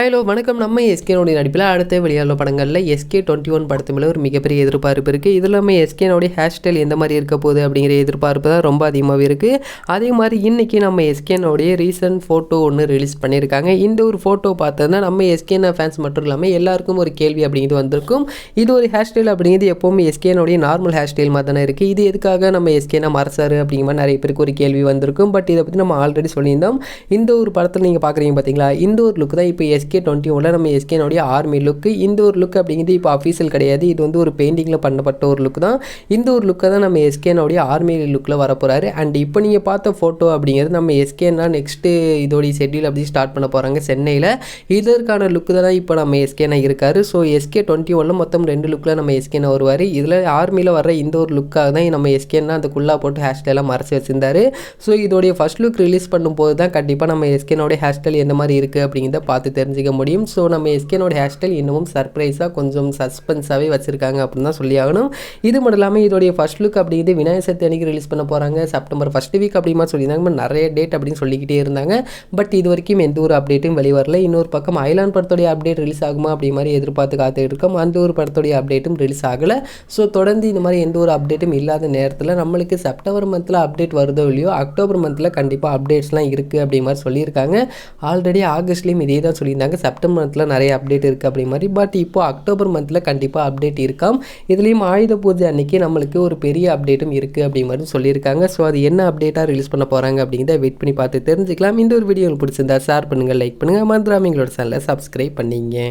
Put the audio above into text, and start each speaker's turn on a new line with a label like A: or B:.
A: Hello வணக்கம். நம்ம எஸ்கேனுடைய நடிப்பில் அடுத்த வெளியாள படங்களில் SK21 படத்து மேலே ஒரு மிகப்பெரிய எதிர்பார்ப்பு இருக்குது. இது இல்லாமல் எஸ்கேனுடைய ஹேர் ஸ்டைல் எந்த மாதிரி இருக்க போகுது அப்படிங்கிற எதிர்பார்ப்பு தான் ரொம்ப அதிகமாகவே இருக்குது. அதே மாதிரி இன்றைக்கி நம்ம எஸ்கேனுடைய ரீசன்ட் ஃபோட்டோ ஒன்று ரிலீஸ் பண்ணியிருக்காங்க. இந்த ஒரு ஃபோட்டோ பார்த்தோன்னா நம்ம எஸ்கேன ஃபேன்ஸ் மட்டும் இல்லாமல் எல்லாருக்கும் ஒரு கேள்வி அப்படிங்கிறது வந்திருக்கும். இது ஒரு ஹேர் ஸ்டைல் அப்படிங்கிறது எப்போவுமே எஸ்கேனுடைய நார்மல் ஹேர் ஸ்டைல் மாதிரி தானே இருக்குது. இது எதுக்காக நம்ம எஸ்கேனா மறைச்சாரு அப்படிங்கிற மாதிரி நிறைய பேருக்கு ஒரு கேள்வி வந்திருக்கும். பட் இதை பற்றி நம்ம ஆல்ரெடி சொல்லியிருந்தோம். இந்த ஒரு படத்தில் நீங்கள் பார்க்குறீங்க பார்த்தீங்களா, இந்த ஒரு லுக் தான் இப்போ SK21 நம்ம எஸ்கேனுடைய ஆர்மி லுக்கு. இந்த ஒரு லுக் அப்படிங்கிறது இப்போ அஃபீஷியல் கிடையாது. இது வந்து ஒரு பெயிண்டிங்கில் பண்ணப்பட்ட ஒரு லுக் தான். இந்த ஒரு லுக்கை தான் நம்ம எஸ்கேனுடைய ஆர்மி லுக்கில் வரப்போகிறாரு. அண்ட் இப்போ நீங்கள் பார்த்த ஃபோட்டோ அப்படிங்கிறது நம்ம எஸ்கேனா நெக்ஸ்ட்டு இதோடைய ஷெட்யூல் அப்படி ஸ்டார்ட் பண்ண போகிறாங்க சென்னையில். இதற்கான லுக்கு தான் இப்போ நம்ம எஸ்கேனா இருக்கார். ஸோ SK21 மொத்தம் 2 லுக்கில் நம்ம எஸ்கேனா வருவார். இதில் ஆர்மியில் வர இந்த ஒரு லுக்காக தான் நம்ம எஸ்கேனா அந்த குள்ளா போட்டு ஹேர் ஸ்டைலாக மறைச்சி வச்சிருந்தாரு. ஸோ இதோடைய ஃபர்ஸ்ட் லுக் ரிலீஸ் பண்ணும்போது தான் கண்டிப்பாக நம்ம எஸ்கேனோடைய ஹேர் ஸ்டைல் எந்த மாதிரி இருக்குது அப்படிங்கிறத பார்த்து தெரிஞ்சுக்க முடியும். ஸோ நம்ம எஸ்கேனோட ஹேர் ஸ்டைல் இன்னமும் சர்ப்ரைஸாக கொஞ்சம் சஸ்பென்ஸாகவே வச்சுருக்காங்க அப்படின்னு தான் சொல்லி ஆகணும். இது மட்டும் இல்லாமல் இதோடைய ஃபர்ஸ்ட் லுக் அப்படிங்கிறது விநாயகர் சதுர்த்தி அன்னைக்கு ரிலீஸ் பண்ண போகிறாங்க. செப்டம்பர் ஃபர்ஸ்ட் வீக் அப்படிமா சொல்லியிருந்தாங்க. நிறைய டேட் அப்படின்னு சொல்லிக்கிட்டே இருந்தாங்க. பட் இது வரைக்கும் எந்த ஒரு அப்டேட்டும் வெளிவரல. இன்னொரு பக்கம் ஐலாண்ட் படத்துடைய அப்டேட் ரிலீஸ் ஆகுமா அப்படி மாதிரி எதிர்பார்த்து காத்துட்டு இருக்கோம். அந்த ஒரு படத்துடைய அப்டேட்டும் ரிலீஸ் ஆகலை. ஸோ தொடர்ந்து இந்த மாதிரி எந்த ஒரு அப்டேட்டும் இல்லாத நேரத்தில் நம்மளுக்கு செப்டம்பர் மந்தில் அப்டேட் வருதோ இல்லையோ, அக்டோபர் மந்தில் கண்டிப்பாக அப்டேட்ஸ்லாம் இருக்குது அப்படி மாதிரி சொல்லியிருக்காங்க. ஆல்ரெடி ஆகஸ்ட்லேயும் இதே தான் சொல்லியிருந்தாங்க. செப்டம்பர் மந்தில் நிறைய அப்டேட் இருக்குது அப்படி மாதிரி. பட் இப்போ அக்டோபர் மந்தில் கண்டிப்பாக அப்டேட் இருக்காம். இதுலேயும் ஆயுத பூஜை அன்னைக்கு நம்மளுக்கு ஒரு பெரிய அப்டேட்டும் இருக்குது அப்படி மாதிரி சொல்லியிருக்காங்க. ஸோ அது என்ன அப்டேட்டாக ரிலீஸ் பண்ண போகிறாங்க அப்படிங்கிறத வெயிட் பண்ணி பார்த்து தெரிஞ்சுக்கலாம். இந்த ஒரு வீடியோ உங்களுக்கு பிடிச்சிருந்தா ஷேர் பண்ணுங்கள், லைக் பண்ணுங்கள், மறந்துடாம எங்களோட சேனலை சப்ஸ்கிரைப் பண்ணிங்க.